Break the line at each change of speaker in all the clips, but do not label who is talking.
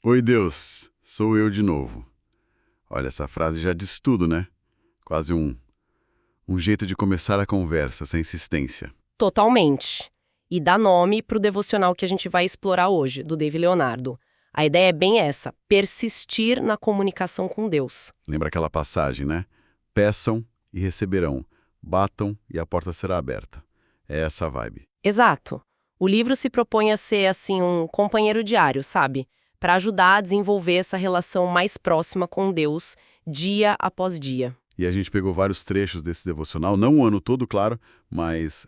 Oi, Deus, sou eu de novo. Olha, essa frase já diz tudo, né? Quase um jeito de começar a conversa, sem insistência.
Totalmente. E dá nome para o devocional que a gente vai explorar hoje, do David Leonardo. A ideia é bem essa: persistir na comunicação com Deus.
Lembra aquela passagem, né? Peçam e receberão, batam e a porta será aberta. É essa a vibe.
Exato. O livro se propõe a ser, assim, um companheiro diário, sabe? Para ajudar a desenvolver essa relação mais próxima com Deus, dia após dia.
E a gente pegou vários trechos desse devocional, não o ano todo, claro, mas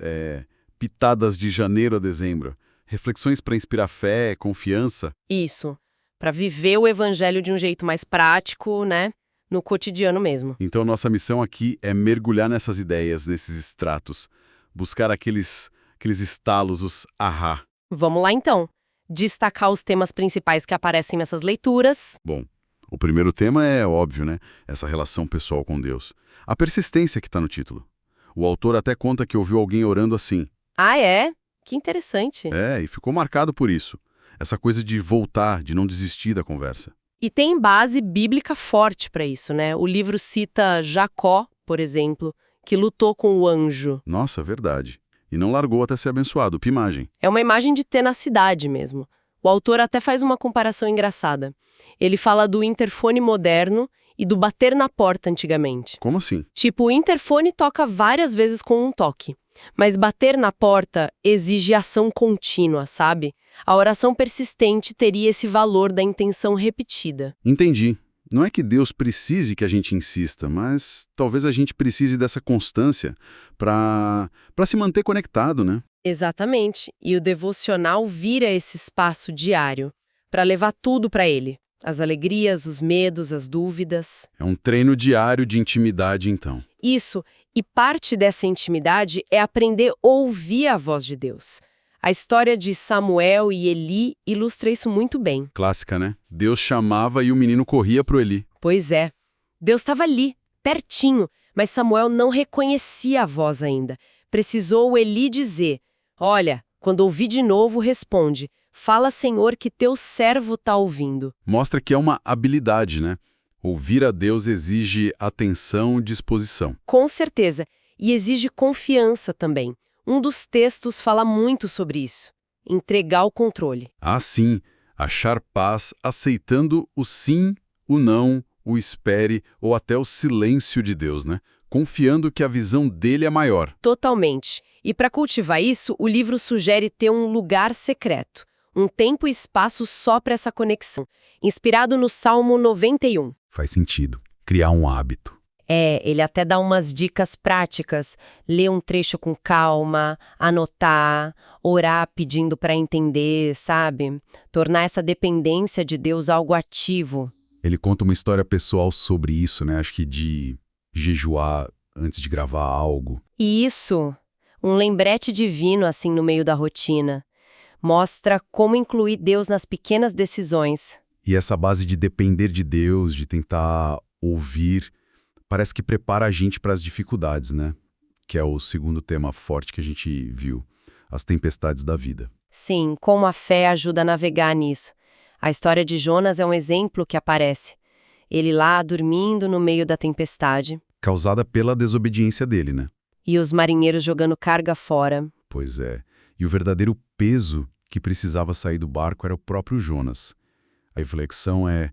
pitadas de janeiro a dezembro. Reflexões para inspirar fé, confiança.
Isso. Para viver o evangelho de um jeito mais prático, né? No cotidiano mesmo.
Então, nossa missão aqui é mergulhar nessas ideias, nesses extratos, buscar aqueles estalos, os ahá.
Vamos lá então. Destacar os temas principais que aparecem nessas leituras.
Bom, o primeiro tema é óbvio, né? Essa relação pessoal com Deus. A persistência que está no título. O autor até conta que ouviu alguém orando assim.
Ah, é? Que interessante.
E ficou marcado por isso. Essa coisa de voltar, de não desistir da conversa.
E tem base bíblica forte para isso, né? O livro cita Jacó, por exemplo, que lutou com o anjo.
Nossa, verdade. E não largou até ser abençoado, que imagem.
É uma imagem de tenacidade mesmo. O autor até faz uma comparação engraçada. Ele fala do interfone moderno e do bater na porta antigamente.
Como assim?
Tipo, o interfone toca várias vezes com um toque. Mas bater na porta exige ação contínua, sabe? A oração persistente teria esse valor da intenção repetida.
Entendi. Não é que Deus precise que a gente insista, mas talvez a gente precise dessa constância para se manter conectado, né?
Exatamente. E o devocional vira esse espaço diário para levar tudo para ele. As alegrias, os medos, as dúvidas.
É um treino diário de intimidade, então.
Isso. E parte dessa intimidade é aprender a ouvir a voz de Deus. A história de Samuel e Eli ilustra isso muito bem.
Clássica, né? Deus chamava e o menino corria pro Eli.
Pois é. Deus estava ali, pertinho, mas Samuel não reconhecia a voz ainda. Precisou Eli dizer: "Olha, quando ouvir de novo, responde. Fala, Senhor, que teu servo está ouvindo."
Mostra que é uma habilidade, né? Ouvir a Deus exige atenção e disposição.
Com certeza. E exige confiança também. Um dos textos fala muito sobre isso. Entregar o controle.
Ah, sim. Achar paz aceitando o sim, o não, o espere ou até o silêncio de Deus, né? Confiando que a visão dele é maior.
Totalmente. E para cultivar isso, o livro sugere ter um lugar secreto. Um tempo e espaço só para essa conexão. Inspirado no Salmo 91.
Faz sentido. Criar um hábito.
Ele até dá umas dicas práticas. Ler um trecho com calma, anotar, orar pedindo para entender, sabe? Tornar essa dependência de Deus algo ativo.
Ele conta uma história pessoal sobre isso, né? Acho que de jejuar antes de gravar algo.
E isso, um lembrete divino assim no meio da rotina. Mostra como incluir Deus nas pequenas decisões.
E essa base de depender de Deus, de tentar ouvir, parece que prepara a gente para as dificuldades, né? Que é o segundo tema forte que a gente viu, as tempestades da vida.
Sim, como a fé ajuda a navegar nisso. A história de Jonas é um exemplo que aparece. Ele lá dormindo no meio da tempestade.
Causada pela desobediência dele, né?
E os marinheiros jogando carga fora.
Pois é. E o verdadeiro peso que precisava sair do barco era o próprio Jonas. A reflexão é: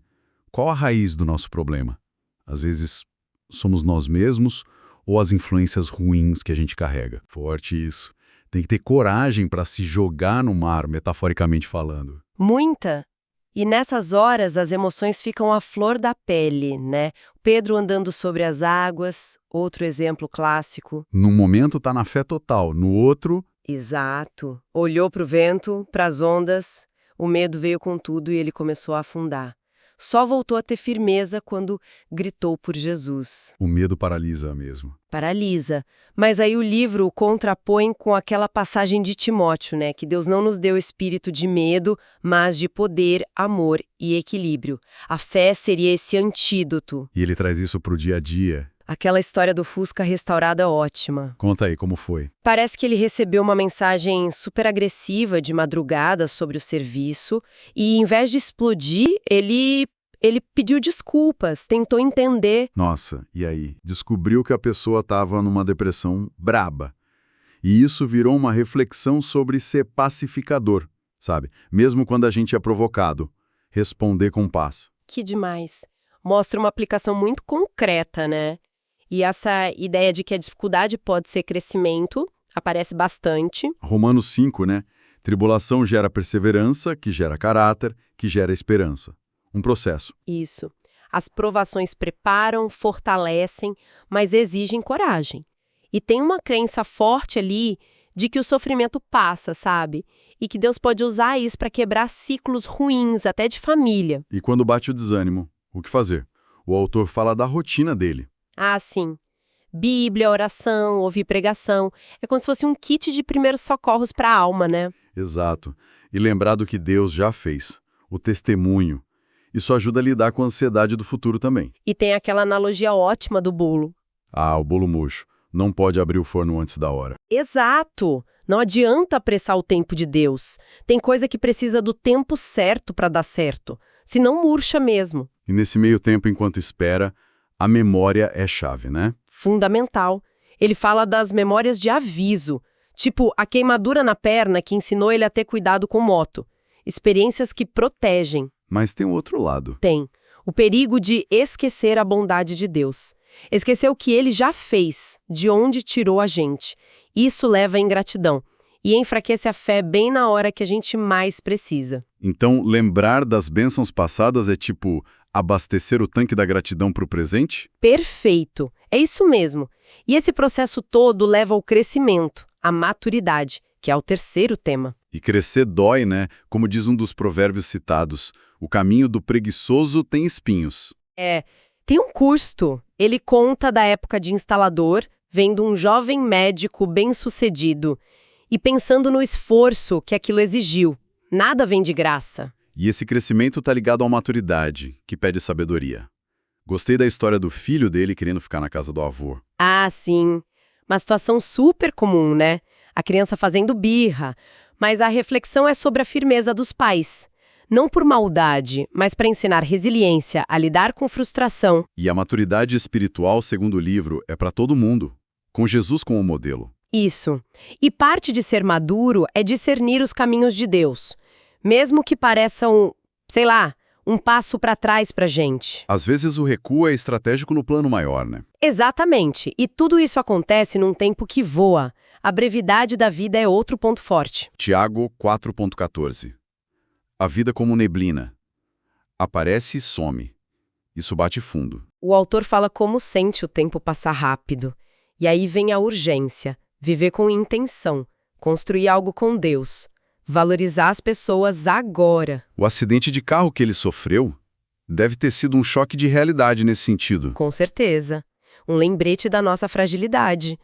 qual a raiz do nosso problema? Às vezes somos nós mesmos ou as influências ruins que a gente carrega? Forte isso. Tem que ter coragem para se jogar no mar, metaforicamente falando.
Muita! E nessas horas as emoções ficam à flor da pele, né? Pedro andando sobre as águas, outro exemplo clássico.
Num momento tá na fé total, no outro...
Exato. Olhou para o vento, para as ondas, o medo veio com tudo e ele começou a afundar. Só voltou a ter firmeza quando gritou por Jesus.
O medo paralisa mesmo.
Paralisa. Mas aí o livro o contrapõe com aquela passagem de Timóteo, né? Que Deus não nos deu espírito de medo, mas de poder, amor e equilíbrio. A fé seria esse antídoto.
E ele traz isso pro dia a dia.
Aquela história do Fusca restaurado é ótima.
Conta aí como foi.
Parece que ele recebeu uma mensagem super agressiva de madrugada sobre o serviço e, em vez de explodir, ele pediu desculpas, tentou entender.
Nossa, e aí? Descobriu que a pessoa estava numa depressão braba. E isso virou uma reflexão sobre ser pacificador, sabe? Mesmo quando a gente é provocado. Responder com paz.
Que demais. Mostra uma aplicação muito concreta, né? E essa ideia de que a dificuldade pode ser crescimento aparece bastante.
Romanos 5, né? Tribulação gera perseverança, que gera caráter, que gera esperança. Um processo.
Isso. As provações preparam, fortalecem, mas exigem coragem. E tem uma crença forte ali de que o sofrimento passa, sabe? E que Deus pode usar isso para quebrar ciclos ruins, até de família.
E quando bate o desânimo, o que fazer? O autor fala da rotina dele.
Ah, sim. Bíblia, oração, ouvir pregação. É como se fosse um kit de primeiros socorros para a alma, né?
Exato. E lembrar do que Deus já fez. O testemunho. Isso ajuda a lidar com a ansiedade do futuro também.
E tem aquela analogia ótima do bolo.
Ah, o bolo murcho. Não pode abrir o forno antes da hora.
Exato! Não adianta apressar o tempo de Deus. Tem coisa que precisa do tempo certo para dar certo. Senão murcha mesmo.
E nesse meio tempo, enquanto espera, a memória é chave, né?
Fundamental. Ele fala das memórias de aviso, tipo a queimadura na perna que ensinou ele a ter cuidado com moto. Experiências que protegem.
Mas tem o outro lado.
Tem. O perigo de esquecer a bondade de Deus. Esquecer o que ele já fez, de onde tirou a gente. Isso leva à ingratidão e enfraquece a fé bem na hora que a gente mais precisa.
Então, lembrar das bênçãos passadas é tipo abastecer o tanque da gratidão para o presente?
Perfeito. É isso mesmo. E esse processo todo leva ao crescimento, à maturidade, que é o terceiro tema.
E crescer dói, né? Como diz um dos provérbios citados, o caminho do preguiçoso tem espinhos.
Tem um custo. Ele conta da época de instalador, vendo um jovem médico bem-sucedido e pensando no esforço que aquilo exigiu. Nada vem de graça.
E esse crescimento está ligado à maturidade, que pede sabedoria. Gostei da história do filho dele querendo ficar na casa do avô.
Ah, sim. Uma situação super comum, né? A criança fazendo birra. Mas a reflexão é sobre a firmeza dos pais. Não por maldade, mas para ensinar resiliência, a lidar com frustração.
E a maturidade espiritual, segundo o livro, é para todo mundo, com Jesus como modelo.
Isso. E parte de ser maduro é discernir os caminhos de Deus. Mesmo que pareçam, sei lá, um passo para trás pra gente.
Às vezes o recuo é estratégico no plano maior, né?
Exatamente. E tudo isso acontece num tempo que voa. A brevidade da vida é outro ponto forte.
Tiago 4.14. A vida como neblina. Aparece e some. Isso bate fundo.
O autor fala como sente o tempo passar rápido. E aí vem a urgência. Viver com intenção. Construir algo com Deus. Valorizar as pessoas agora.
O acidente de carro que ele sofreu deve ter sido um choque de realidade nesse sentido.
Com certeza. Um lembrete da nossa fragilidade.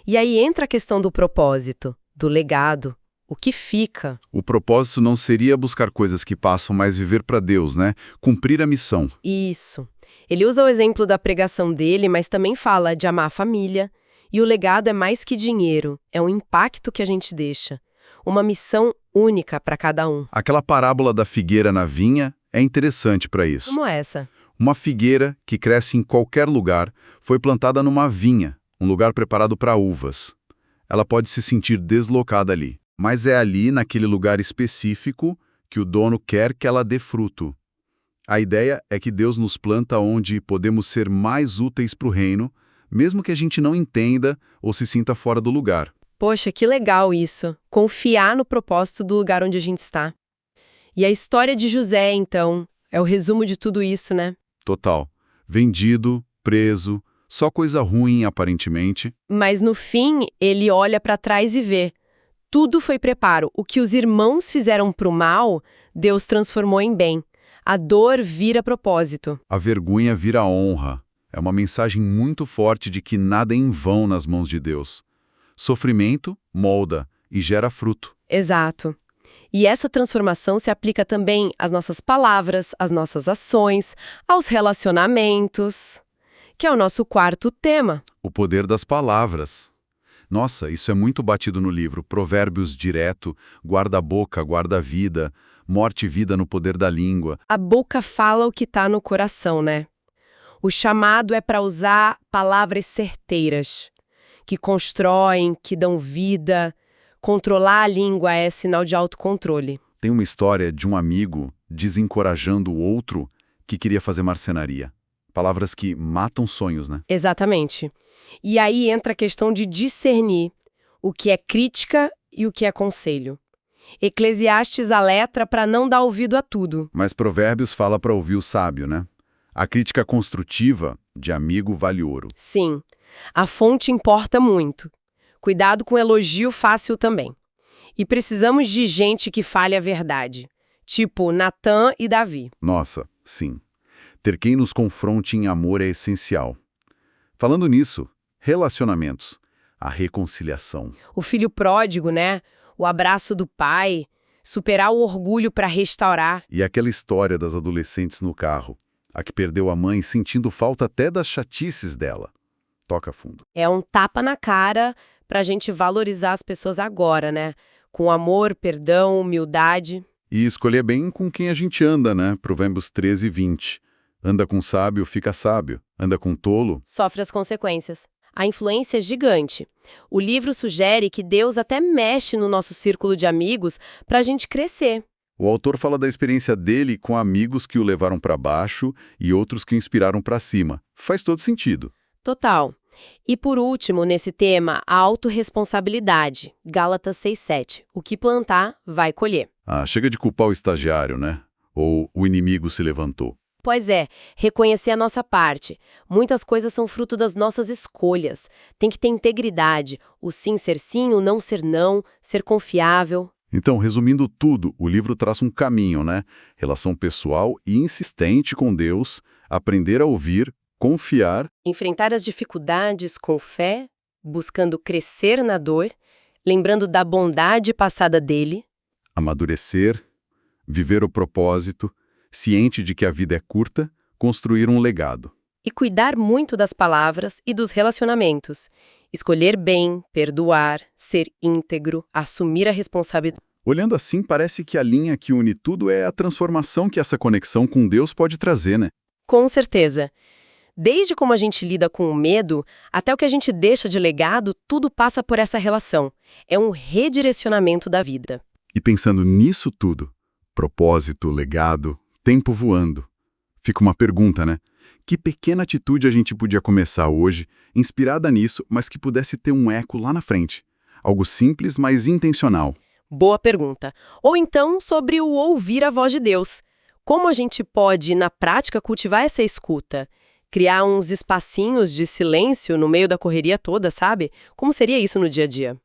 E aí entra a questão do propósito, do legado. O que fica?
O propósito não seria buscar coisas que passam, mas viver para Deus, né? Cumprir a missão.
Isso. Ele usa o exemplo da pregação dele, mas também fala de amar a família. E o legado é mais que dinheiro, é um impacto que a gente deixa. Uma missão única para cada um.
Aquela parábola da figueira na vinha é interessante para isso.
Como essa?
Uma figueira que cresce em qualquer lugar foi plantada numa vinha, um lugar preparado para uvas. Ela pode se sentir deslocada ali, mas é ali, naquele lugar específico, que o dono quer que ela dê fruto. A ideia é que Deus nos planta onde podemos ser mais úteis para o reino, mesmo que a gente não entenda ou se sinta fora do lugar.
Poxa, que legal isso. Confiar no propósito do lugar onde a gente está. E a história de José, então, é o resumo de tudo isso, né?
Total. Vendido, preso, só coisa ruim aparentemente.
Mas no fim, ele olha para trás e vê. Tudo foi preparo. O que os irmãos fizeram pro mal, Deus transformou em bem. A dor vira propósito.
A vergonha vira honra. É uma mensagem muito forte de que nada é em vão nas mãos de Deus. Sofrimento molda e gera fruto.
Exato. E essa transformação se aplica também às nossas palavras, às nossas ações, aos relacionamentos. que é o nosso quarto tema.
O poder das palavras. Nossa, isso é muito batido no livro. Provérbios direto, guarda a boca, guarda a vida, morte e vida no poder da língua.
A boca fala o que está no coração, né? O chamado é para usar palavras certeiras, que constroem, que dão vida. Controlar a língua é sinal de autocontrole.
Tem uma história de um amigo desencorajando o outro que queria fazer marcenaria. Palavras que matam sonhos, né?
Exatamente. E aí entra a questão de discernir o que é crítica e o que é conselho. Eclesiastes alerta para não dar ouvido a tudo.
Mas Provérbios fala para ouvir o sábio, né? A crítica construtiva de amigo vale ouro.
Sim, a fonte importa muito. Cuidado com elogio fácil também. E precisamos de gente que fale a verdade, tipo Natã e Davi.
Nossa, sim. Ter quem nos confronte em amor é essencial. Falando nisso, relacionamentos, a reconciliação.
O filho pródigo, né? O abraço do pai, superar o orgulho para restaurar.
E aquela história das adolescentes no carro, a que perdeu a mãe sentindo falta até das chatices dela. Toca fundo.
É um tapa na cara para a gente valorizar as pessoas agora, né? Com amor, perdão, humildade.
E escolher bem com quem a gente anda, né? Provérbios 13, 20. Anda com sábio, fica sábio. Anda com tolo.
Sofre as consequências. A influência é gigante. O livro sugere que Deus até mexe no nosso círculo de amigos para a gente crescer.
O autor fala da experiência dele com amigos que o levaram para baixo e outros que o inspiraram para cima. Faz todo sentido.
Total. E por último, nesse tema, a autorresponsabilidade. Gálatas 6,7. O que plantar, vai colher.
Ah, chega de culpar o estagiário, né? Ou o inimigo se levantou.
Pois é, reconhecer a nossa parte. Muitas coisas são fruto das nossas escolhas. Tem que ter integridade. O sim ser sim, o não ser confiável.
Então, resumindo tudo, o livro traça um caminho, né? Relação pessoal e insistente com Deus, aprender a ouvir, confiar.
Enfrentar as dificuldades com fé, buscando crescer na dor, lembrando da bondade passada dele.
Amadurecer, viver o propósito, ciente de que a vida é curta, construir um legado.
E cuidar muito das palavras e dos relacionamentos. Escolher bem, perdoar, ser íntegro, assumir a responsabilidade.
Olhando assim, parece que a linha que une tudo é a transformação que essa conexão com Deus pode trazer, né?
Com certeza. Desde como a gente lida com o medo, até o que a gente deixa de legado, tudo passa por essa relação. É um redirecionamento da vida.
E pensando nisso tudo, propósito, legado, tempo voando, fica uma pergunta, né? Que pequena atitude a gente podia começar hoje, inspirada nisso, mas que pudesse ter um eco lá na frente? Algo simples, mas intencional.
Boa pergunta. Ou então sobre o ouvir a voz de Deus. Como a gente pode, na prática, cultivar essa escuta? Criar uns espacinhos de silêncio no meio da correria toda, sabe? Como seria isso no dia a dia?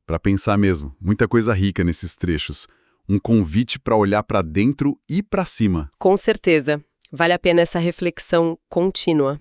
Para pensar mesmo, muita coisa rica nesses trechos. Um convite para olhar para dentro e para cima.
Com certeza. Vale a pena essa reflexão contínua.